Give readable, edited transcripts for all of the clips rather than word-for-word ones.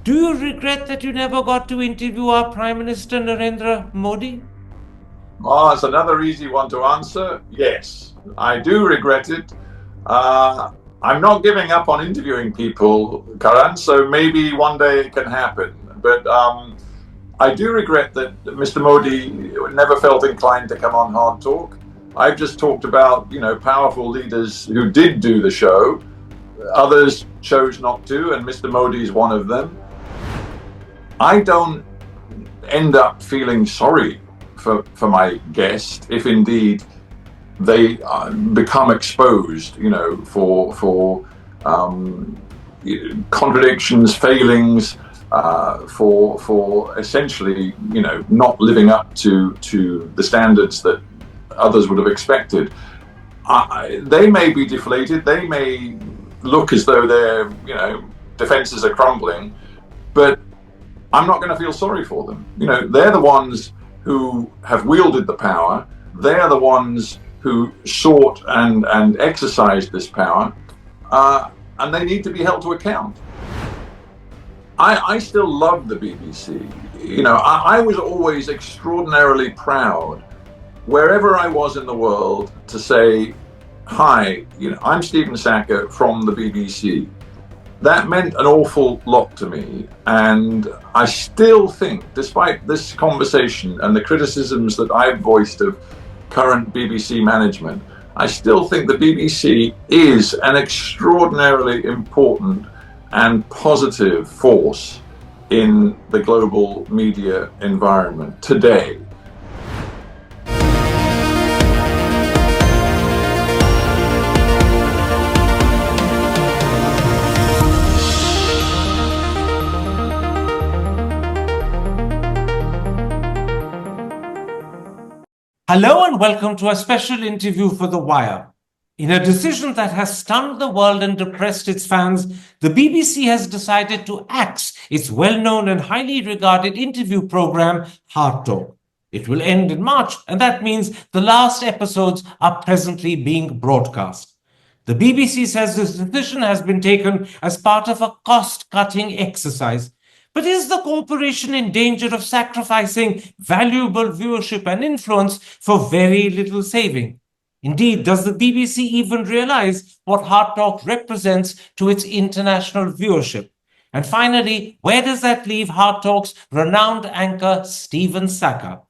Do you regret that you never got to interview our Prime Minister Narendra Modi? Oh, that's another easy one to answer. Yes, I do regret it. I'm not giving up on interviewing people, Karan, so maybe one day it can happen. But I do regret that Mr. Modi never felt inclined to come on Hard Talk. I've just talked about, powerful leaders who did do the show. Others chose not to, and Mr. Modi is one of them. I don't end up feeling sorry for my guest if indeed they become exposed, for contradictions, failings, for essentially, not living up to the standards that others would have expected. They may be deflated. They may look as though their, defenses are crumbling, but I'm not going to feel sorry for them. They're the ones who have wielded the power. They're the ones who sought and exercised this power, and they need to be held to account. I still love the BBC. I was always extraordinarily proud, wherever I was in the world, to say, hi, I'm Stephen Sackur from the BBC. That meant an awful lot to me, and I still think, despite this conversation and the criticisms that I've voiced of current BBC management, I still think the BBC is an extraordinarily important and positive force in the global media environment today. Hello and welcome to a special interview for The Wire. In a decision that has stunned the world and depressed its fans, the BBC has decided to axe its well-known and highly regarded interview program, HARDtalk. It will end in March, and that means the last episodes are presently being broadcast. The BBC says this decision has been taken as part of a cost-cutting exercise. But is the corporation in danger of sacrificing valuable viewership and influence for very little saving? Indeed, does the BBC even realize what HARDtalk represents to its international viewership? And finally, where does that leave HARDtalk's renowned anchor Stephen Sackur?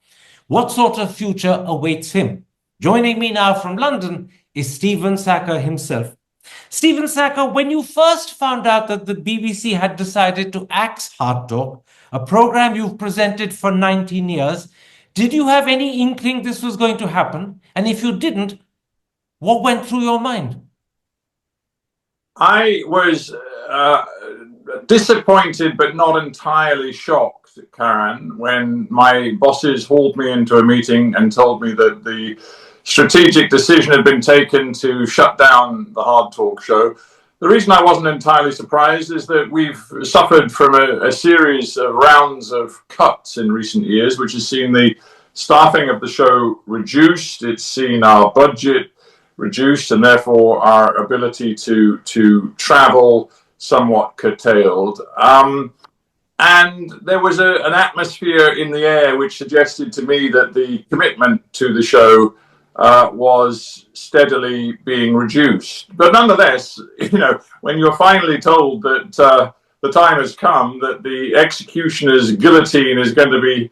What sort of future awaits him? Joining me now from London is Stephen Sackur himself. Stephen Sackur, when you first found out that the BBC had decided to axe HARDtalk, a program you've presented for 19 years, did you have any inkling this was going to happen? And if you didn't, what went through your mind? I was disappointed but not entirely shocked, Karan, when my bosses hauled me into a meeting and told me that the strategic decision had been taken to shut down the HARDtalk show. The reason I wasn't entirely surprised is that we've suffered from a series of rounds of cuts in recent years, which has seen the staffing of the show reduced. It's seen our budget reduced, and therefore our ability to travel somewhat curtailed. And there was an atmosphere in the air which suggested to me that the commitment to the show was steadily being reduced. But nonetheless, when you're finally told that the time has come, that the executioner's guillotine is going to be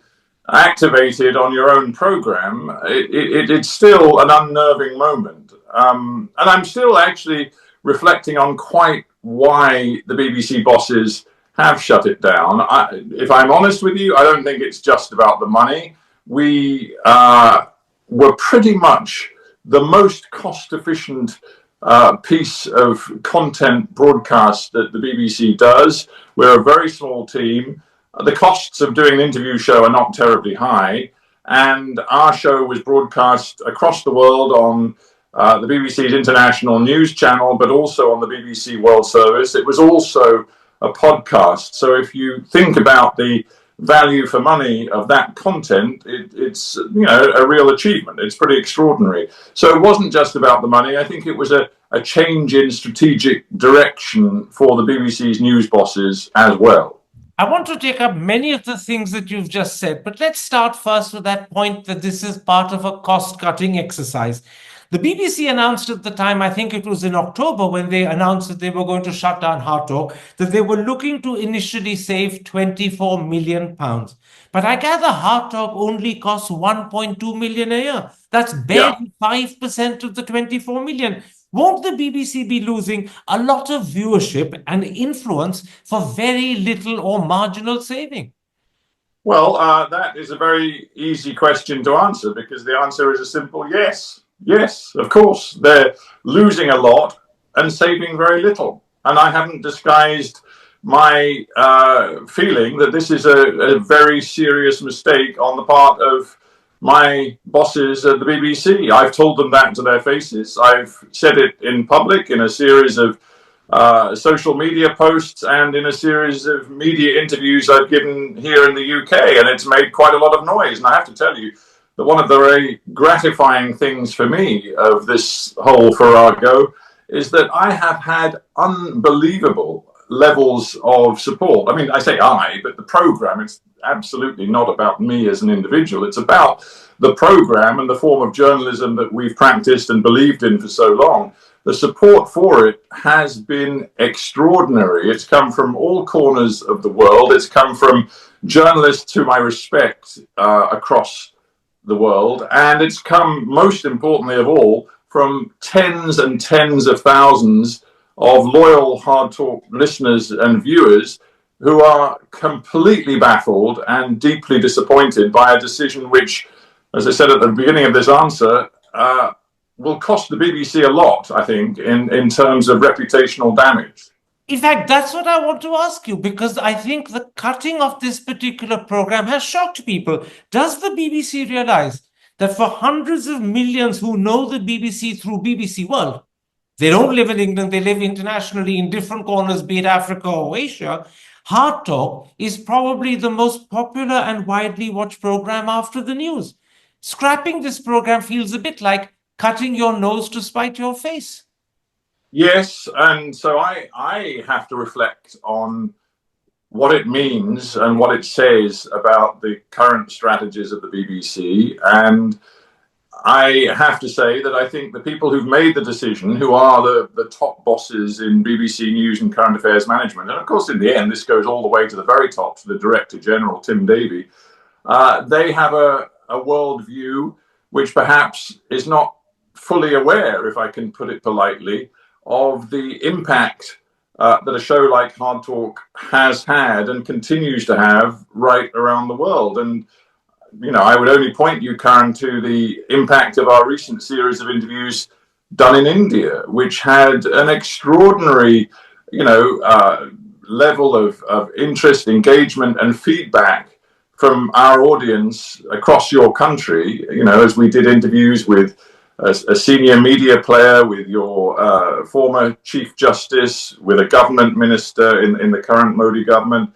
activated on your own program, it's still an unnerving moment. And I'm still actually reflecting on quite why the BBC bosses have shut it down. If I'm honest with you, I don't think it's just about the money. We were pretty much the most cost-efficient piece of content broadcast that the BBC does. We're a very small team. The costs of doing an interview show are not terribly high, and our show was broadcast across the world on the BBC's international news channel, but also on the BBC World Service. It was also a podcast. So if you think about the value for money of that content, it's a real achievement. It's pretty extraordinary. So it wasn't just about the money. I think it was a change in strategic direction for the BBC's news bosses as well. I want to take up many of the things that you've just said, but let's start first with that point that this is part of a cost-cutting exercise. The BBC announced at the time, I think it was in October, when they announced that they were going to shut down HARDtalk, that they were looking to initially save £24 million. But I gather HARDtalk only costs 1.2 million a year. That's Yeah. barely 5% of the 24 million. Won't the BBC be losing a lot of viewership and influence for very little or marginal saving? Well, that is a very easy question to answer because the answer is a simple yes. Yes, of course. They're losing a lot and saving very little. And I haven't disguised my feeling that this is a very serious mistake on the part of my bosses at the BBC. I've told them that to their faces. I've said it in public in a series of social media posts and in a series of media interviews I've given here in the UK, and it's made quite a lot of noise. And I have to tell you that one of the very gratifying things for me of this whole farrago is that I have had unbelievable levels of support. I mean, I say I, but the program, it's absolutely not about me as an individual. It's about the program and the form of journalism that we've practiced and believed in for so long. The support for it has been extraordinary. It's come from all corners of the world. It's come from journalists whom I respect across the world. And it's come, most importantly of all, from tens and tens of thousands of loyal HARDtalk listeners and viewers who are completely baffled and deeply disappointed by a decision which, as I said at the beginning of this answer, will cost the BBC a lot, I think, in terms of reputational damage. In fact, that's what I want to ask you, because I think the cutting of this particular program has shocked people. Does the BBC realize that for hundreds of millions who know the BBC through BBC World, they don't live in England, they live internationally in different corners, be it Africa or Asia, HARDtalk is probably the most popular and widely watched program after the news. Scrapping this program feels a bit like cutting your nose to spite your face. Yes, and so I have to reflect on what it means and what it says about the current strategies of the BBC. And I have to say that I think the people who've made the decision, who are the top bosses in BBC News and Current Affairs Management, and of course in the end this goes all the way to the very top, to the Director General, Tim Davie, they have a worldview which perhaps is not fully aware, if I can put it politely, of the impact that a show like HARDtalk has had and continues to have right around the world. And you know, I would only point you, Karan, to the impact of our recent series of interviews done in India, which had an extraordinary, level of interest, engagement, and feedback from our audience across your country. You know, as we did interviews with a senior media player, with your former Chief Justice, with a government minister in the current Modi government.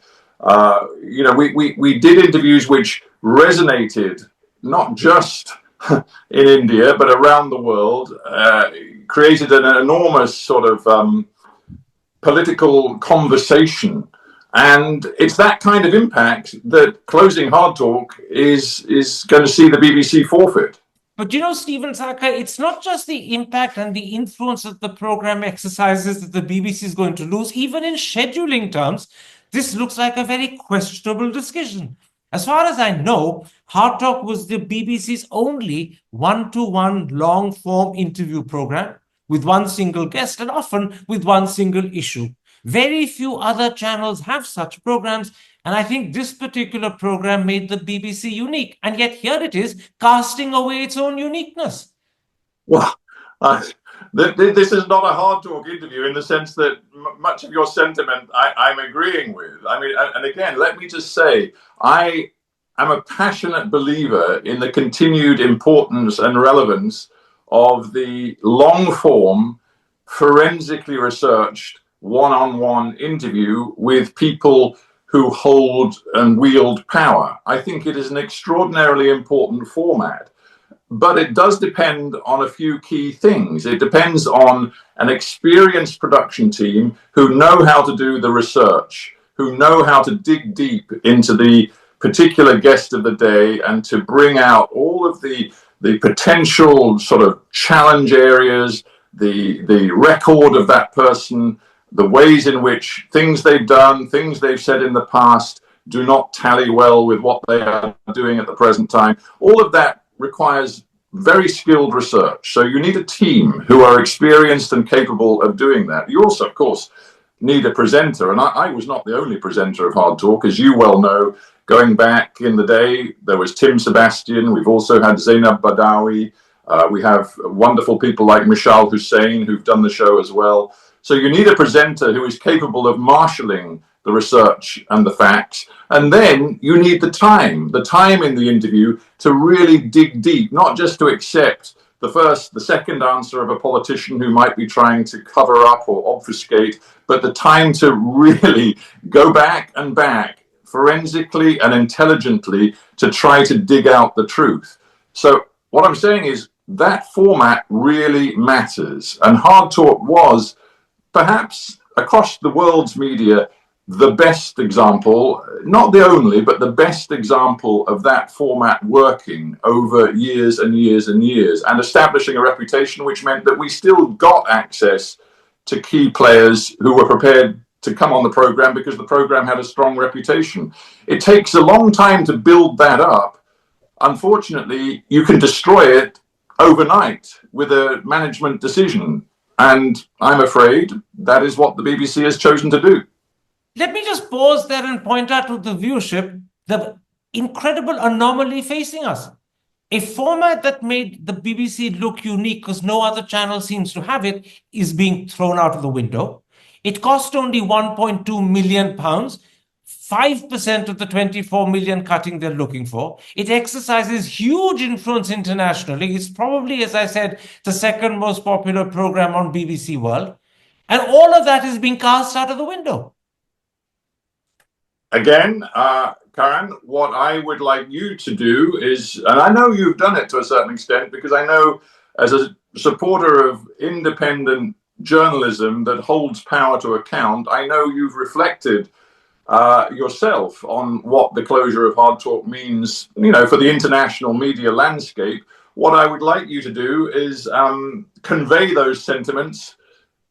We did interviews which resonated not just in India but around the world, created an enormous sort of political conversation, and it's that kind of impact that closing HARDtalk is going to see the BBC forfeit. But you know, Stephen Sackur, it's not just the impact and the influence that the program exercises that the BBC is going to lose. Even in scheduling terms, this looks like a very questionable decision. As far as I know, HARDtalk was the BBC's only one-to-one long-form interview program with one single guest and often with one single issue. Very few other channels have such programs, and I think this particular program made the BBC unique. And yet here it is, casting away its own uniqueness. Well, this is not a HARDtalk interview in the sense that much of your sentiment I'm agreeing with. I mean, and again, let me just say, I am a passionate believer in the continued importance and relevance of the long-form, forensically researched, one-on-one interview with people who hold and wield power. I think it is an extraordinarily important format. But it does depend on a few key things. It depends on an experienced production team who know how to do the research, who know how to dig deep into the particular guest of the day and to bring out all of the potential sort of challenge areas, the record of that person, the ways in which things they've done, things they've said in the past do not tally well with what they are doing at the present time. All of that requires very skilled research. So you need a team who are experienced and capable of doing that. You also, of course, need a presenter. And I was not the only presenter of Hard Talk, as you well know. Going back in the day, there was Tim Sebastian. We've also had Zainab Badawi. We have wonderful people like Mishal Hussain who've done the show as well. So you need a presenter who is capable of marshalling the research and the facts. And then you need the time in the interview to really dig deep, not just to accept the second answer of a politician who might be trying to cover up or obfuscate, but the time to really go back and back forensically and intelligently to try to dig out the truth. So what I'm saying is that format really matters. And Hard Talk was perhaps across the world's media the best example, not the only, but the best example of that format working over years and years and years and establishing a reputation, which meant that we still got access to key players who were prepared to come on the program because the program had a strong reputation. It takes a long time to build that up. Unfortunately, you can destroy it overnight with a management decision. And I'm afraid that is what the BBC has chosen to do. Let me just pause there and point out to the viewership the incredible anomaly facing us. A format that made the BBC look unique because no other channel seems to have it is being thrown out of the window. It cost only £1.2 million, 5% of the 24 million cutting they're looking for. It exercises huge influence internationally. It's probably, as I said, the second most popular program on BBC World. And all of that is being cast out of the window. Again, Karan, what I would like you to do is, and I know you've done it to a certain extent, because I know as a supporter of independent journalism that holds power to account, I know you've reflected yourself on what the closure of Hard Talk means, for the international media landscape. What I would like you to do is convey those sentiments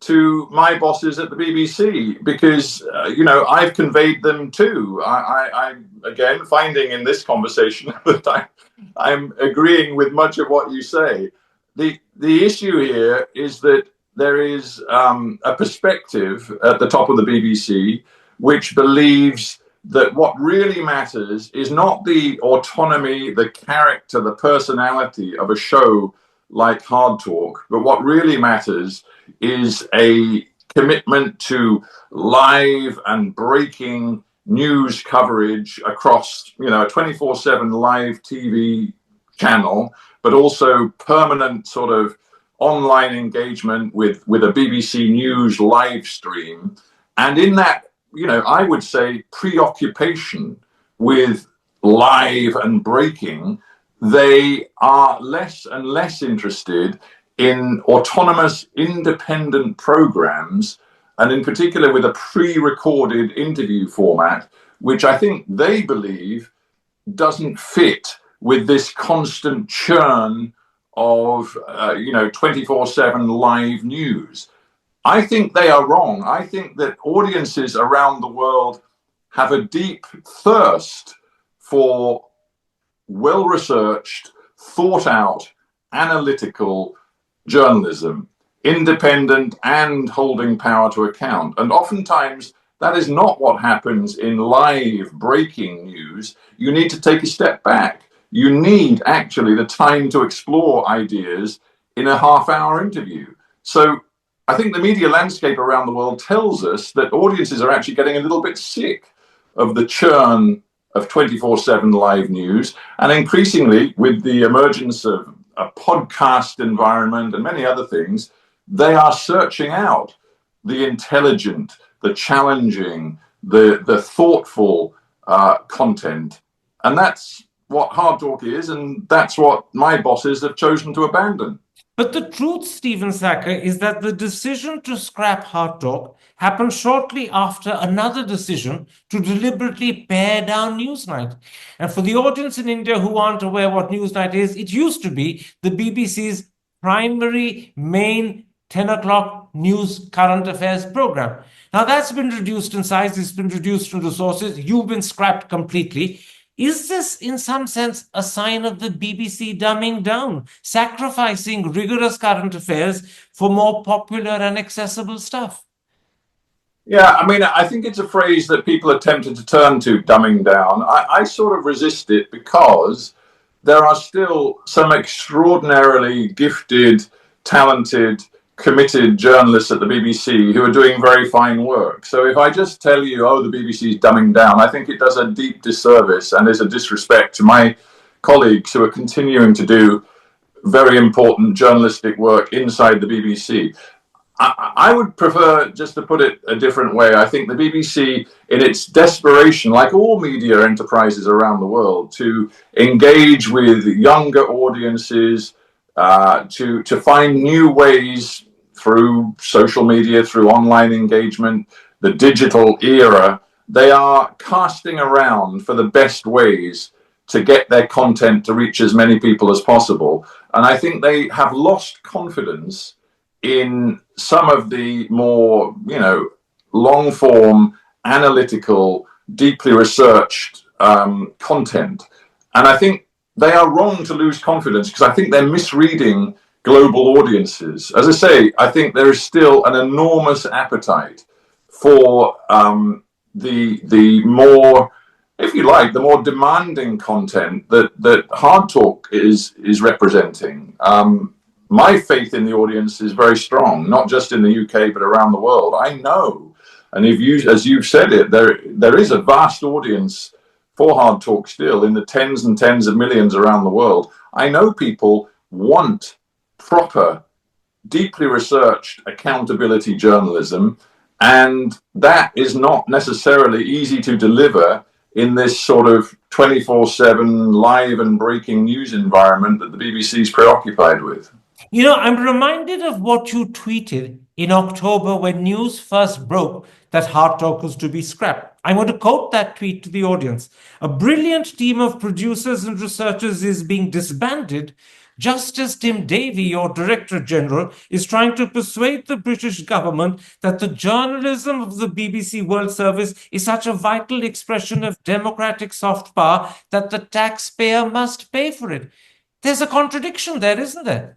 to my bosses at the BBC, because I've conveyed them too. I'm again finding in this conversation that I'm agreeing with much of what you say. The issue here is that there is a perspective at the top of the BBC which believes that what really matters is not the autonomy, the character, the personality of a show like Hard Talk, but what really matters is a commitment to live and breaking news coverage across, a 24/7 live TV channel, but also permanent sort of online engagement with a BBC News live stream. And in that, I would say preoccupation with live and breaking, they are less and less interested in autonomous, independent programs, and in particular with a pre-recorded interview format, which I think they believe doesn't fit with this constant churn of 24/7 live news. I think they are wrong. I think that audiences around the world have a deep thirst for well-researched, thought-out, analytical journalism, independent and holding power to account. And oftentimes that is not what happens in live breaking news. You need to take a step back. You need actually the time to explore ideas in a half-hour interview. So I think the media landscape around the world tells us that audiences are actually getting a little bit sick of the churn of 24/7 live news. And increasingly, with the emergence of a podcast environment and many other things, they are searching out the intelligent, the challenging, the thoughtful content. And that's what Hard Talk is, and that's what my bosses have chosen to abandon. But the truth, Stephen Sackur, is that the decision to scrap Hard Talk happened shortly after another decision to deliberately pare down Newsnight. And for the audience in India who aren't aware what Newsnight is, it used to be the BBC's primary main 10 o'clock news current affairs program. Now that's been reduced in size, it's been reduced in resources, you've been scrapped completely. Is this, in some sense, a sign of the BBC dumbing down, sacrificing rigorous current affairs for more popular and accessible stuff? Yeah, I mean, I think it's a phrase that people are tempted to turn to, dumbing down. I sort of resist it because there are still some extraordinarily gifted, talented, committed journalists at the BBC who are doing very fine work. So if I just tell you, oh, the BBC is dumbing down, I think it does a deep disservice and is a disrespect to my colleagues who are continuing to do very important journalistic work inside the BBC. I would prefer just to put it a different way. I think the BBC, in its desperation, like all media enterprises around the world, to engage with younger audiences, to find new ways through social media, through online engagement, the digital era, they are casting around for the best ways to get their content to reach as many people as possible. And I think they have lost confidence in some of the more, long form, analytical, deeply researched content. And I think they are wrong to lose confidence because I think they're misreading global audiences. As I say, I think there is still an enormous appetite for the more, if you like, the more demanding content that Hard Talk is representing. My faith in the audience is very strong, not just in the UK, but around the world. I know, and as you've said it, there is a vast audience for Hard Talk still in the tens and tens of millions around the world. I know people want proper, deeply researched accountability journalism, and that is not necessarily easy to deliver in this sort of 24/7 live and breaking news environment that the BBC is preoccupied with. I'm reminded of what you tweeted in October when news first broke that Hard Talk was to be scrapped. I want to quote that tweet to the audience. A brilliant team of producers and researchers is being disbanded, just as Tim Davie, your Director General, is trying to persuade the British government that the journalism of the BBC World Service is such a vital expression of democratic soft power that the taxpayer must pay for it. There's a contradiction there, isn't there?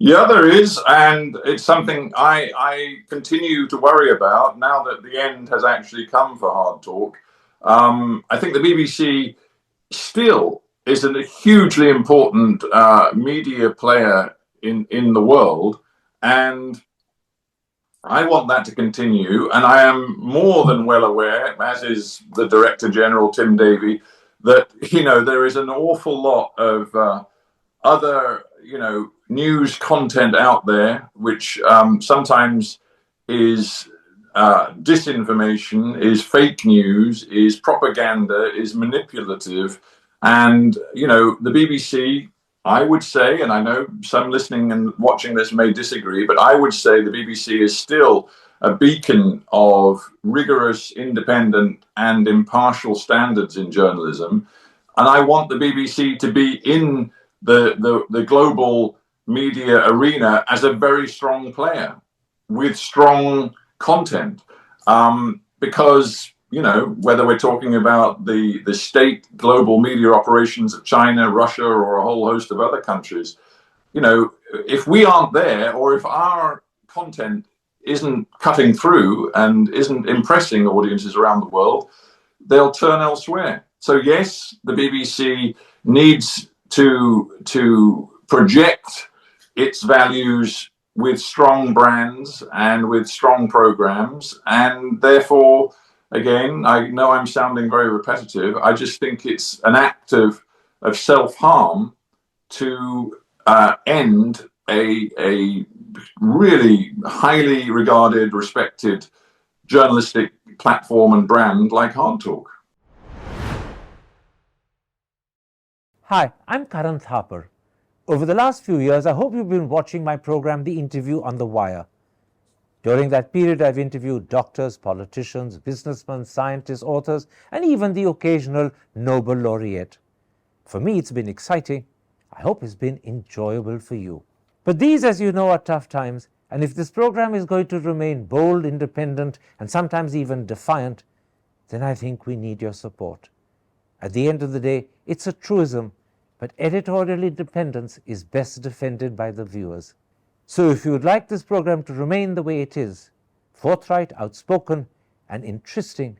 Yeah, there is, and it's something I continue to worry about now that the end has actually come for Hard Talk. I think the BBC still is a hugely important media player in the world, and I want that to continue. And I am more than well aware, as is the Director General Tim Davie, that there is an awful lot of other news content out there which sometimes is disinformation, is fake news, is propaganda, is manipulative. And the BBC, I would say, and I know some listening and watching this may disagree, but I would say the BBC is still a beacon of rigorous, independent and impartial standards in journalism. And I want the BBC to be in the global media arena as a very strong player with strong content, because whether we're talking about the state global media operations of China, Russia, or a whole host of other countries, if we aren't there, or if our content isn't cutting through and isn't impressing audiences around the world, they'll turn elsewhere. So yes, the BBC needs to project its values with strong brands and with strong programs, and therefore, again, I know I'm sounding very repetitive. I just think it's an act of self-harm to end a really highly regarded, respected journalistic platform and brand like Hard Talk. Hi, I'm Karan Thapar. Over the last few years, I hope you've been watching my program, The Interview on the Wire. During that period, I've interviewed doctors, politicians, businessmen, scientists, authors, and even the occasional Nobel laureate. For me, it's been exciting. I hope it's been enjoyable for you. But these, as you know, are tough times, and if this program is going to remain bold, independent, and sometimes even defiant, then I think we need your support. At the end of the day, it's a truism, but editorial independence is best defended by the viewers. So if you would like this program to remain the way it is, forthright, outspoken, and interesting,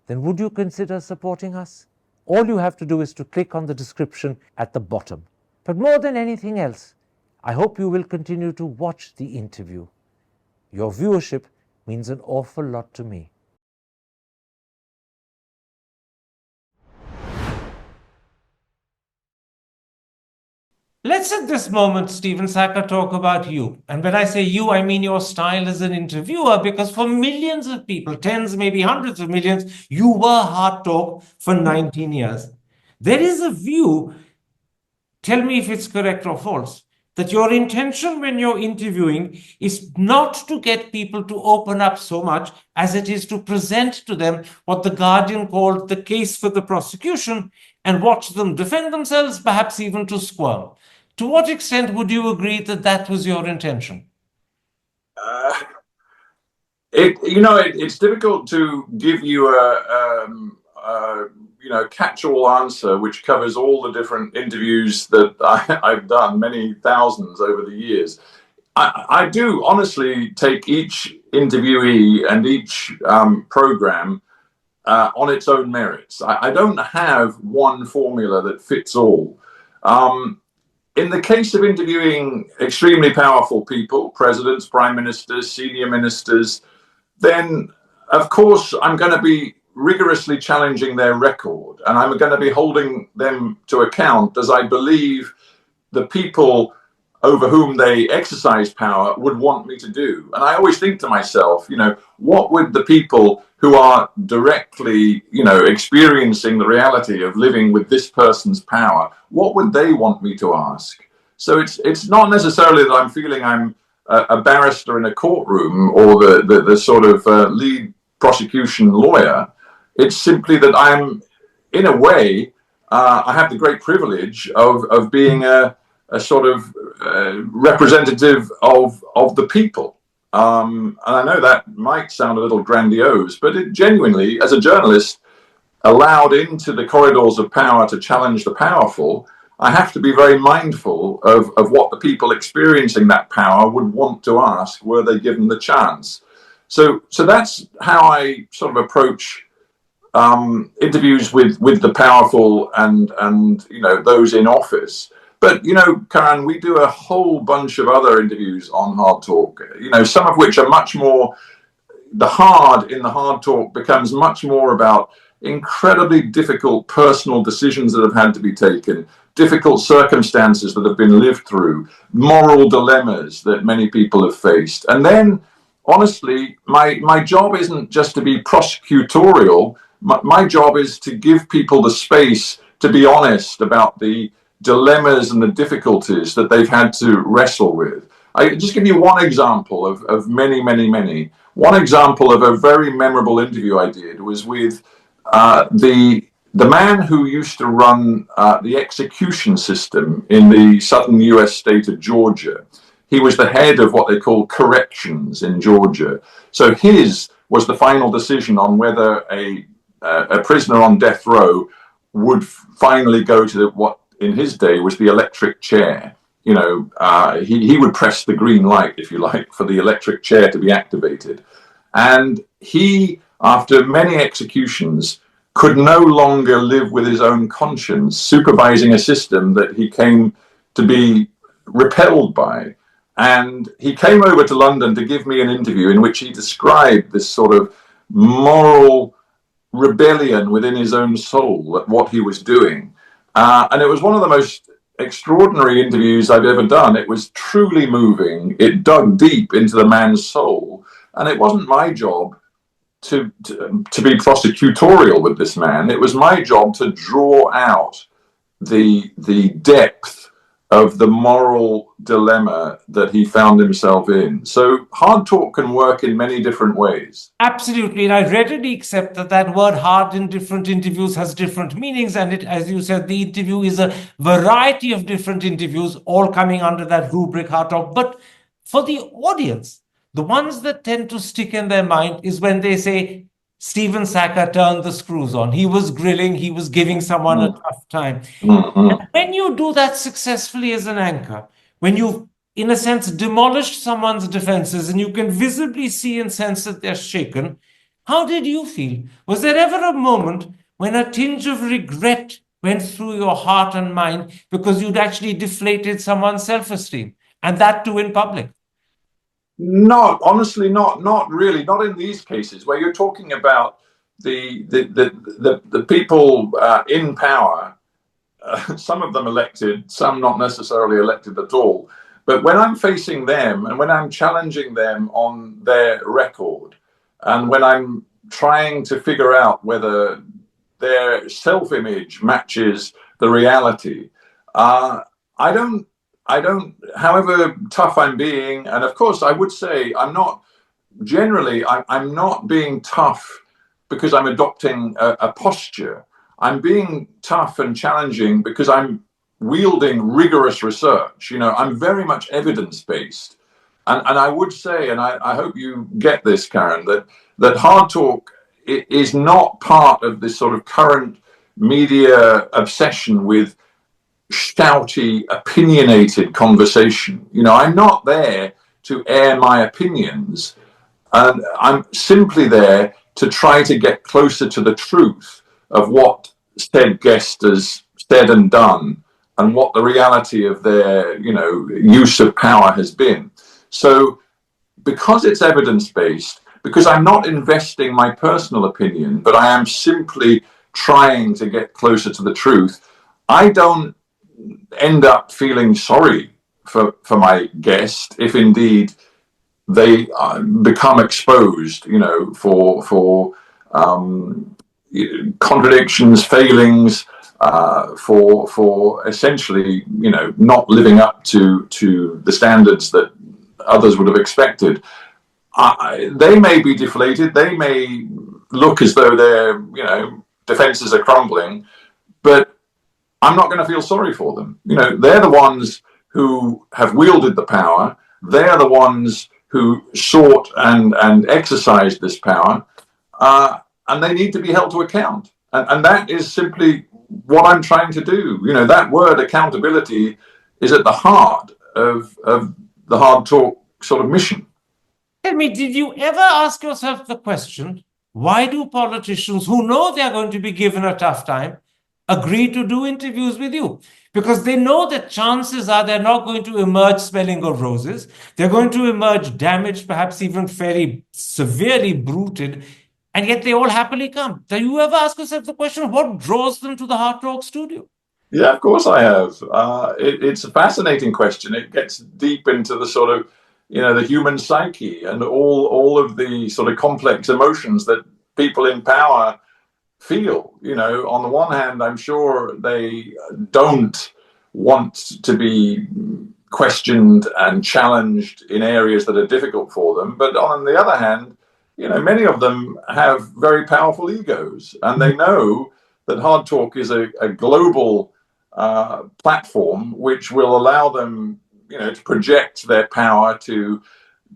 then would you consider supporting us? All you have to do is to click on the description at the bottom. But more than anything else, I hope you will continue to watch the interview. Your viewership means an awful lot to me. Let's at this moment, Stephen Sackur, talk about you. And when I say you, I mean your style as an interviewer, because for millions of people, tens, maybe hundreds of millions, you were HARDtalk for 19 years. There is a view, tell me if it's correct or false, that your intention when you're interviewing is not to get people to open up so much as it is to present to them what the Guardian called the case for the prosecution and watch them defend themselves, perhaps even to squirm. To what extent would you agree that that was your intention? It's difficult to give you a catch-all answer which covers all the different interviews that I've done, many thousands over the years. I do honestly take each interviewee and each program on its own merits. I don't have one formula that fits all. In the case of interviewing extremely powerful people, presidents, prime ministers, senior ministers, then of course I'm going to be rigorously challenging their record, and I'm going to be holding them to account, as I believe the people over whom they exercise power would want me to do. And I always think to myself, what would the people who are directly, experiencing the reality of living with this person's power, what would they want me to ask? So it's not necessarily that I'm feeling I'm a barrister in a courtroom or the sort of lead prosecution lawyer. It's simply that I'm, in a way, I have the great privilege of being a sort of representative of the people. And I know that might sound a little grandiose, but it genuinely, as a journalist, allowed into the corridors of power to challenge the powerful, I have to be very mindful of what the people experiencing that power would want to ask were they given the chance. So that's how I sort of approach interviews with the powerful and those in office. But Karan, we do a whole bunch of other interviews on HARDtalk. Some of which are much more. The hard in the HARDtalk becomes much more about incredibly difficult personal decisions that have had to be taken, difficult circumstances that have been lived through, moral dilemmas that many people have faced. And then, honestly, my job isn't just to be prosecutorial. My job is to give people the space to be honest about the dilemmas and the difficulties that they've had to wrestle with. I just give you one example of many, many, many. One example of a very memorable interview I did was with the man who used to run the execution system in the southern US state of Georgia. He was the head of what they call corrections in Georgia. So his was the final decision on whether a prisoner on death row would finally go to what in his day was the electric chair. He would press the green light, if you like, for the electric chair to be activated. And he, after many executions, could no longer live with his own conscience, supervising a system that he came to be repelled by. And he came over to London to give me an interview in which he described this sort of moral rebellion within his own soul at what he was doing. And it was one of the most extraordinary interviews I've ever done. It was truly moving. It dug deep into the man's soul. And it wasn't my job to be prosecutorial with this man. It was my job to draw out the depth of the moral dilemma that he found himself in. So hard talk can work in many different ways. Absolutely. And I readily accept that that word hard in different interviews has different meanings. And it, as you said, the interview is a variety of different interviews, all coming under that rubric, hard talk. But for the audience, the ones that tend to stick in their mind is when they say, Stephen Sackur turned the screws on. He was grilling, he was giving someone a tough time. Mm-hmm. When you do that successfully as an anchor, when you've, in a sense, demolished someone's defenses and you can visibly see and sense that they're shaken, how did you feel? Was there ever a moment when a tinge of regret went through your heart and mind because you'd actually deflated someone's self-esteem, and that too in public? Not honestly, not really, not in these cases where you're talking about the people in power. Some of them elected, some not necessarily elected at all. But when I'm facing them and when I'm challenging them on their record, and when I'm trying to figure out whether their self-image matches the reality, I don't, however tough I'm being, and of course I would say I'm not, generally, I'm not being tough because I'm adopting a posture. I'm being tough and challenging because I'm wielding rigorous research. You know, I'm very much evidence-based. And I would say, and I hope you get this, Karan, that hard talk is not part of this sort of current media obsession with shouty, opinionated conversation. You know, I'm not there to air my opinions, and I'm simply there to try to get closer to the truth of what said guest has said and done, and what the reality of their, you know, use of power has been. So because it's evidence-based, because I'm not investing my personal opinion, but I am simply trying to get closer to the truth, I don't end up feeling sorry for my guest if indeed they become exposed, you know, for contradictions, failings, for essentially, you know, not living up to the standards that others would have expected. They may be deflated. They may look as though their, you know, defenses are crumbling, but I'm not going to feel sorry for them. You know, they're the ones who have wielded the power. They're the ones who sought and exercised this power, and they need to be held to account. And that is simply what I'm trying to do. You know, that word accountability is at the heart of the hard talk sort of mission. Tell me, did you ever ask yourself the question, why do politicians who know they're going to be given a tough time agree to do interviews with you? Because they know that chances are they're not going to emerge smelling of roses. They're going to emerge damaged, perhaps even very severely bruited, and yet they all happily come. Do you ever ask yourself the question, what draws them to the Hard Talk studio? Yeah, of course I have. It's a fascinating question. It gets deep into the sort of, you know, the human psyche and all of the sort of complex emotions that people in power feel. You know, on the one hand, I'm sure they don't want to be questioned and challenged in areas that are difficult for them. But on the other hand, you know, many of them have very powerful egos, and they know that hard talk is a global platform which will allow them, you know, to project their power to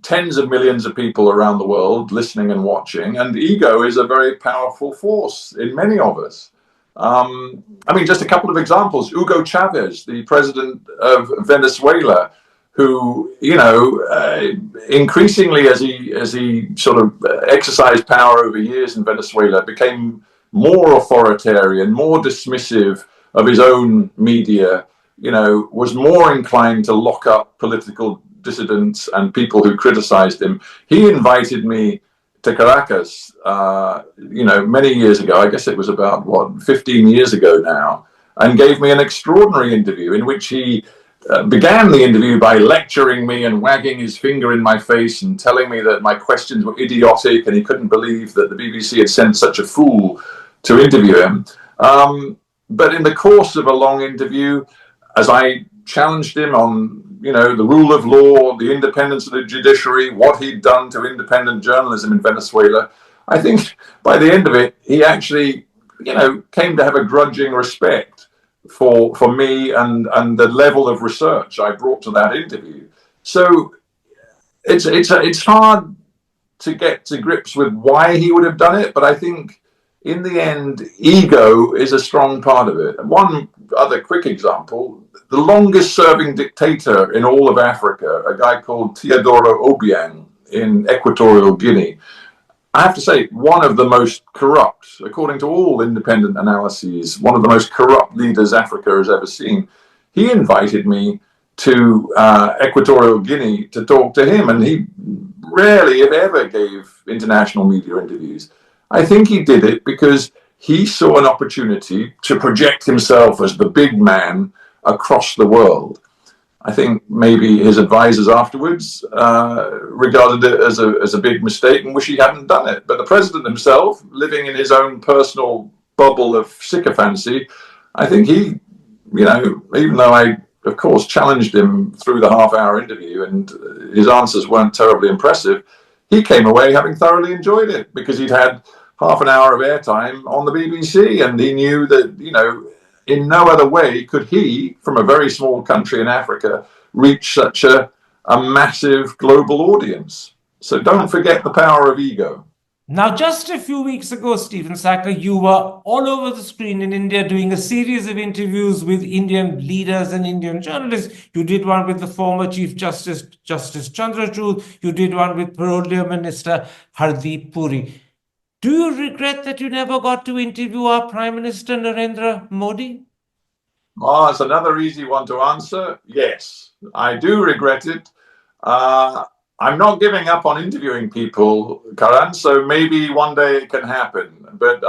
tens of millions of people around the world listening and watching. And ego is a very powerful force in many of us. I mean, just a couple of examples. Hugo Chavez, the president of Venezuela, who, you know, increasingly as he sort of exercised power over years in Venezuela, became more authoritarian, more dismissive of his own media, you know, was more inclined to lock up political dissidents and people who criticized him. He invited me to Caracas, you know, many years ago. I guess it was about, 15 years ago now, and gave me an extraordinary interview in which he began the interview by lecturing me and wagging his finger in my face and telling me that my questions were idiotic and he couldn't believe that the BBC had sent such a fool to interview him. But in the course of a long interview, as I challenged him on, the rule of law, the independence of the judiciary, what he'd done to independent journalism in Venezuela. I think by the end of it, he actually, came to have a grudging respect for me and the level of research I brought to that interview. So it's hard to get to grips with why he would have done it, but I think in the end, ego is a strong part of it. One other quick example, the longest serving dictator in all of Africa, a guy called Teodoro Obiang in Equatorial Guinea, I have to say, one of the most corrupt, according to all independent analyses, one of the most corrupt leaders Africa has ever seen. He invited me to Equatorial Guinea to talk to him, and he rarely, if ever, gave international media interviews. I think he did it because he saw an opportunity to project himself as the big man across the world. I think maybe his advisors afterwards regarded it as a big mistake and wish he hadn't done it. But the president himself, living in his own personal bubble of sycophancy, I think he, even though I, of course, challenged him through the half-hour interview and his answers weren't terribly impressive, he came away having thoroughly enjoyed it because he'd had half an hour of airtime on the BBC, and he knew that, in no other way could he, from a very small country in Africa, reach such a massive global audience. So don't forget the power of ego. Now, just a few weeks ago, Stephen Sackur, you were all over the screen in India doing a series of interviews with Indian leaders and Indian journalists. You did one with the former Chief Justice, Justice Chandrachud. You did one with Petroleum Minister Hardeep Puri. Do you regret that you never got to interview our Prime Minister Narendra Modi? Oh, it's another easy one to answer. Yes, I do regret it. I'm not giving up on interviewing people, Karan, so maybe one day it can happen. But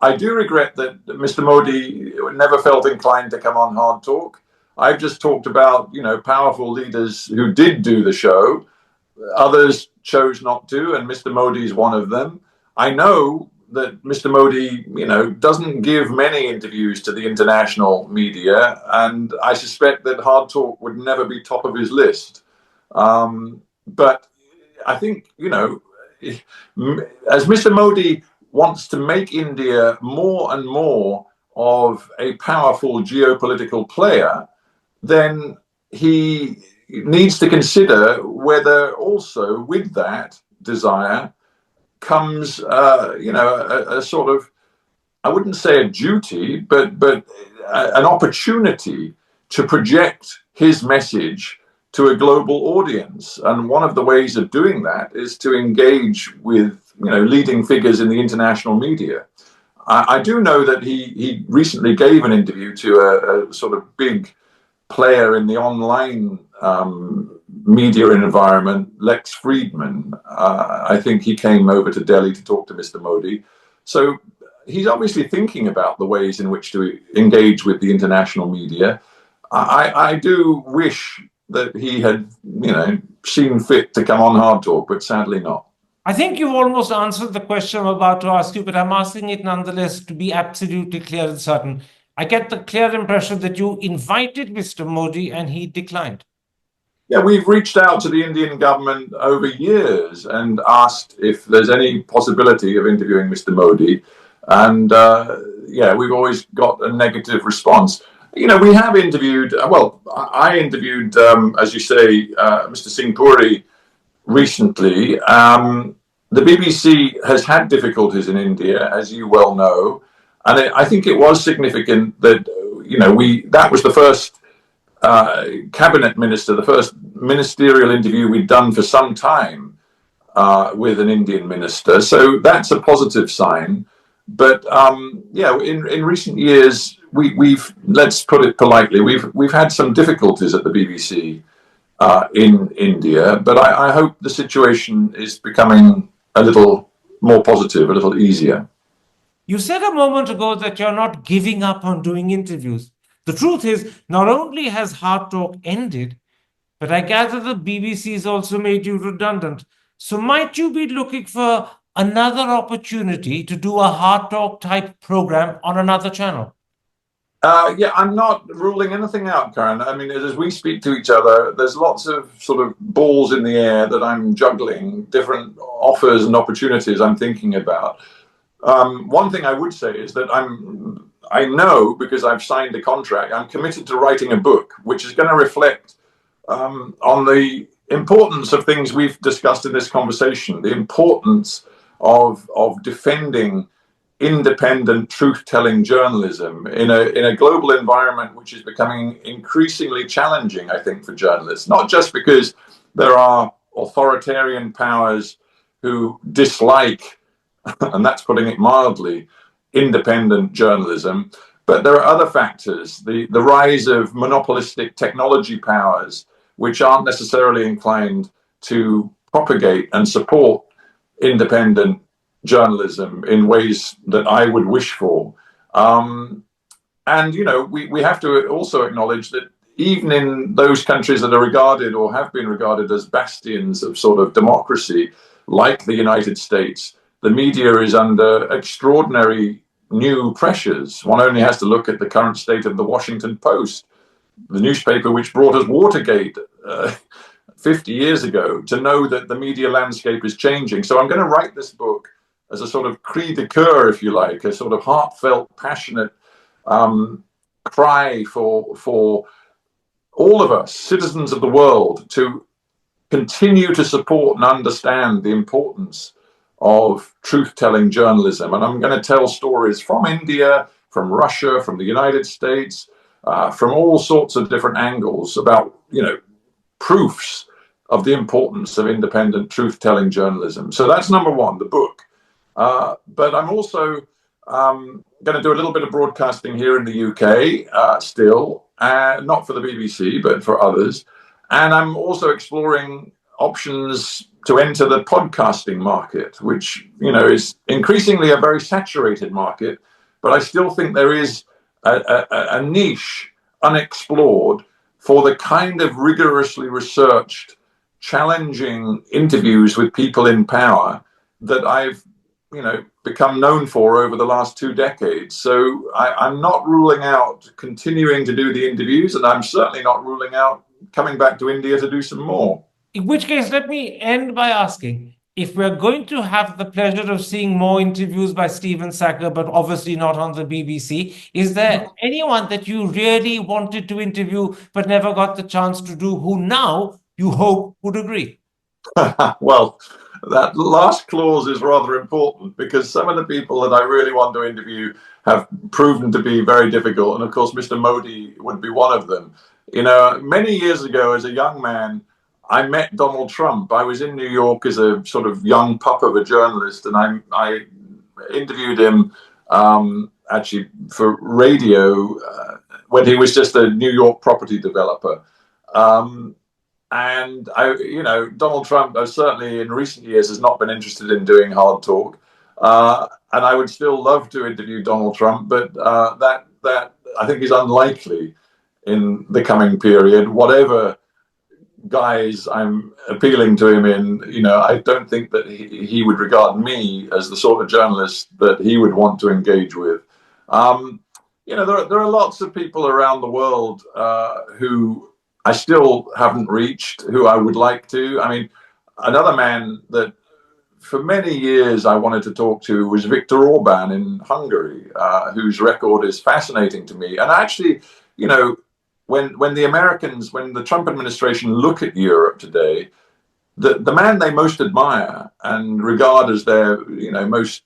I do regret that Mr. Modi never felt inclined to come on Hard Talk. I've just talked about, powerful leaders who did do the show. Others chose not to, and Mr. Modi is one of them. I know that Mr. Modi, doesn't give many interviews to the international media, and I suspect that Hard Talk would never be top of his list. But I think, as Mr. Modi wants to make India more and more of a powerful geopolitical player, then he needs to consider whether also with that desire comes, a sort of, I wouldn't say a duty, but an opportunity to project his message to a global audience. And one of the ways of doing that is to engage with, leading figures in the international media. I do know that he recently gave an interview to a sort of big player in the online media environment, Lex Friedman. I think he came over to Delhi to talk to Mr. Modi. So he's obviously thinking about the ways in which to engage with the international media. I do wish that he had, seen fit to come on Hard Talk, but sadly not. I think you've almost answered the question I'm about to ask you, but I'm asking it nonetheless to be absolutely clear and certain. I get the clear impression that you invited Mr. Modi and he declined. Yeah, we've reached out to the Indian government over years and asked if there's any possibility of interviewing Mr. Modi. And we've always got a negative response. We have interviewed, I interviewed, as you say, Mr. Singh Puri recently. The BBC has had difficulties in India, as you well know. And I think it was significant that, that was the first cabinet minister, the first ministerial interview we'd done for some time with an Indian minister. So that's a positive sign. But in recent years, we've let's put it politely, we've had some difficulties at the BBC in India. But I hope the situation is becoming a little more positive, a little easier. You said a moment ago that you're not giving up on doing interviews. The truth is, not only has Hard Talk ended, but I gather the BBC's also made you redundant. So might you be looking for another opportunity to do a Hard Talk type program on another channel? Yeah, I'm not ruling anything out, Karen. I mean, as we speak to each other, there's lots of sort of balls in the air that I'm juggling, different offers and opportunities I'm thinking about. One thing I would say is that I know, because I've signed a contract, I'm committed to writing a book, which is going to reflect on the importance of things we've discussed in this conversation, the importance of defending independent truth-telling journalism in a global environment which is becoming increasingly challenging, I think, for journalists, not just because there are authoritarian powers who dislike, and that's putting it mildly, independent journalism, but there are other factors, the rise of monopolistic technology powers which aren't necessarily inclined to propagate and support independent journalism in ways that I would wish for. And, you know, we have to also acknowledge that even in those countries that are regarded or have been regarded as bastions of sort of democracy, like the United States, the media is under extraordinary new pressures. One only has to look at the current state of the Washington Post, the newspaper which brought us Watergate 50 years ago, to know that the media landscape is changing. So I'm going to write this book as a sort of cri de coeur, if you like, a sort of heartfelt, passionate cry for all of us, citizens of the world, to continue to support and understand the importance of truth-telling journalism. And I'm going to tell stories from India, from Russia, from the United States, from all sorts of different angles about, you know, proofs of the importance of independent truth-telling journalism. So that's number one, the book. But I'm also going to do a little bit of broadcasting here in the UK still, not for the BBC, but for others. And I'm also exploring options to enter the podcasting market, which, you know, is increasingly a very saturated market. But I still think there is a niche unexplored for the kind of rigorously researched, challenging interviews with people in power that I've, you know, become known for over the last 2 decades. So I'm not ruling out continuing to do the interviews, and I'm certainly not ruling out coming back to India to do some more. In which case, let me end by asking, if we're going to have the pleasure of seeing more interviews by Stephen Sackur, but obviously not on the BBC, is there anyone that you really wanted to interview but never got the chance to do, who now you hope would agree? Well, that last clause is rather important, because some of the people that I really want to interview have proven to be very difficult. And of course, Mr. Modi would be one of them. You know, many years ago, as a young man, I met Donald Trump. I was in New York as a sort of young pup of a journalist, and I interviewed him actually for radio when he was just a New York property developer. And you know, Donald Trump certainly in recent years has not been interested in doing hard talk, and I would still love to interview Donald Trump, but that I think is unlikely in the coming period. Whatever guys I'm appealing to him in, you know, I don't think that he would regard me as the sort of journalist that he would want to engage with. You know, there are lots of people around the world who I still haven't reached, who I would like to. I mean, another man that for many years I wanted to talk to was Viktor Orban in Hungary, whose record is fascinating to me. And actually, you know, when the Americans, when the Trump administration look at Europe today, the man they most admire and regard as their, you know, most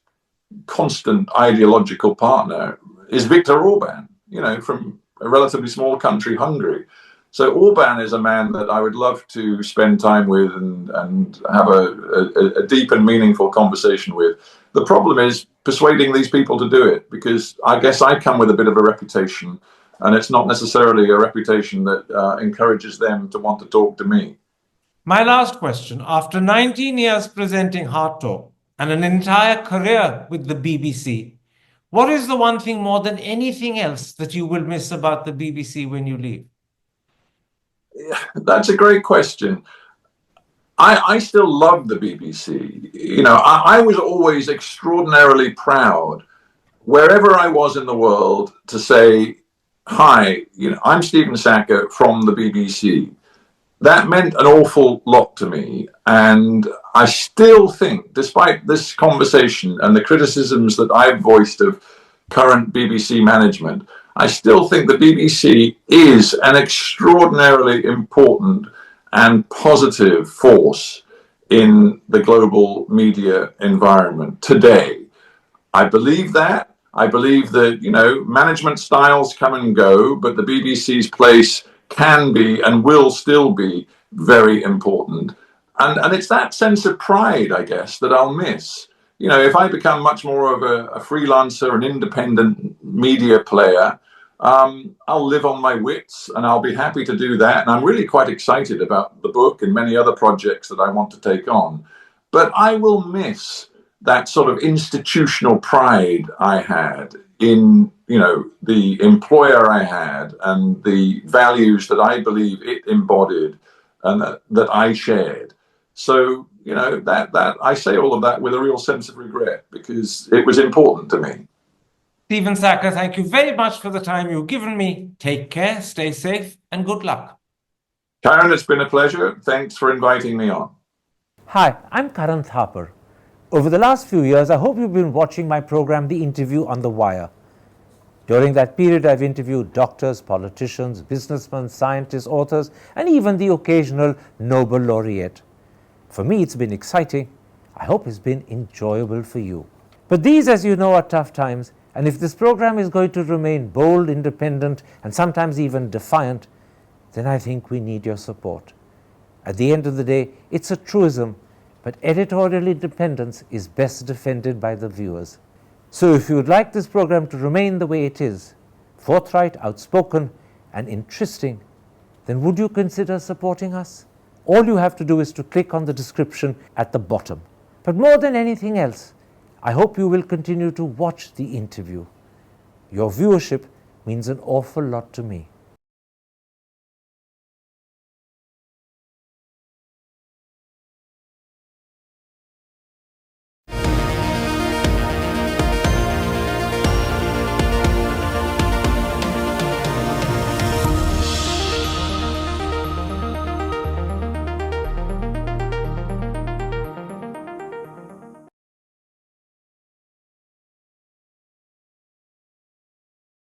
constant ideological partner is Viktor Orban, you know, from a relatively small country, Hungary. So Orban is a man that I would love to spend time with and have a deep and meaningful conversation with. The problem is persuading these people to do it, because I guess I come with a bit of a reputation, and it's not necessarily a reputation that encourages them to want to talk to me. My last question. After 19 years presenting HARDtalk and an entire career with the BBC, what is the one thing more than anything else that you will miss about the BBC when you leave? That's a great question. I still love the BBC. You know, I was always extraordinarily proud, wherever I was in the world, to say hi, I'm Stephen Sackur from the BBC. That meant an awful lot to me. And I still think, despite this conversation and the criticisms that I've voiced of current BBC management, I still think the BBC is an extraordinarily important and positive force in the global media environment today. I believe that. I believe that, management styles come and go, but the BBC's place can be and will still be very important. And it's that sense of pride, I guess, that I'll miss. If I become much more of a freelancer, an independent media player, I'll live on my wits and I'll be happy to do that. And I'm really quite excited about the book and many other projects that I want to take on. But I will miss that sort of institutional pride I had in, the employer I had and the values that I believe it embodied and that I shared. So, that I say all of that with a real sense of regret because it was important to me. Stephen Sackur, thank you very much for the time you've given me. Take care, stay safe, and good luck. Karan, it's been a pleasure. Thanks for inviting me on. Hi, I'm Karan Thapar. Over the last few years, I hope you've been watching my program, The Interview on the Wire. During that period, I've interviewed doctors, politicians, businessmen, scientists, authors, and even the occasional Nobel laureate. For me, it's been exciting. I hope it's been enjoyable for you. But these, as you know, are tough times, and if this program is going to remain bold, independent, and sometimes even defiant, then I think we need your support. At the end of the day, it's a truism, but editorial independence is best defended by the viewers. So if you would like this program to remain the way it is, forthright, outspoken, and interesting, then would you consider supporting us? All you have to do is to click on the description at the bottom. But more than anything else, I hope you will continue to watch The Interview. Your viewership means an awful lot to me.